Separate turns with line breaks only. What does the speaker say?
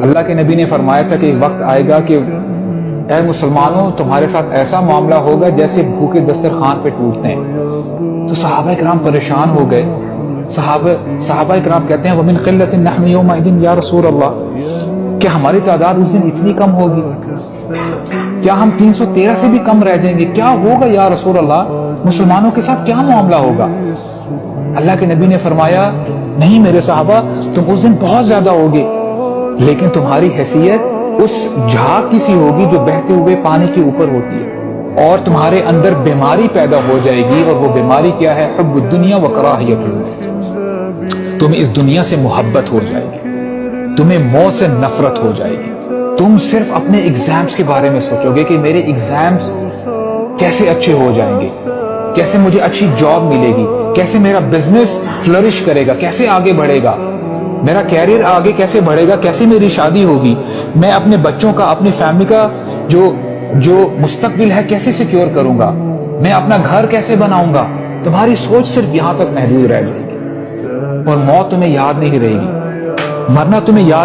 اللہ کے نبی نے فرمایا تھا کہ وقت آئے گا کہ اے مسلمانوں تمہارے ساتھ ایسا معاملہ ہوگا جیسے بھوکے دسترخوان پہ ٹوٹتے ہیں۔ تو صحابہ کرام پریشان ہو گئے۔ صحابہ کرام کہتے ہیں وَمِنْ قِلَّةٍ نَحْنُ يَوْمَئِذٍ یا رسول اللہ، کیا ہماری تعداد اس دن اتنی کم ہوگی؟ کیا ہم 313 سے بھی کم رہ جائیں گے؟ کیا ہوگا یا رسول اللہ؟ مسلمانوں کے ساتھ کیا معاملہ ہوگا؟ اللہ کے نبی نے فرمایا نہیں میرے صحابہ، تم اس دن بہت زیادہ ہوگے، لیکن تمہاری حیثیت اس جھاگ کی سی ہوگی جو بہتے ہوئے پانی کے اوپر ہوتی ہے، اور تمہارے اندر بیماری پیدا ہو جائے گی، اور وہ بیماری کیا ہے؟ حب الدنیا و کراہیت الموت۔ تمہیں اس دنیا سے محبت ہو جائے گی، تمہیں موت سے نفرت ہو جائے گی، تم صرف اپنے ایگزامز کے بارے میں سوچو گے کہ میرے ایگزامز کیسے اچھے ہو جائیں گے، کیسے مجھے اچھی جاب ملے گی، کیسے میرا بزنس فلرش کرے گا، کیسے آگے بڑھے گا، میرا کیریئر آگے کیسے بڑھے گا، کیسے میری شادی ہوگی، میں اپنے بچوں کا، اپنی فیملی کا جو مستقبل ہے کیسے سیکیور کروں گا، میں اپنا گھر کیسے بناؤں گا۔ تمہاری سوچ صرف یہاں تک محدود رہ جائے گی، اور موت تمہیں یاد نہیں رہے گی، مرنا تمہیں یاد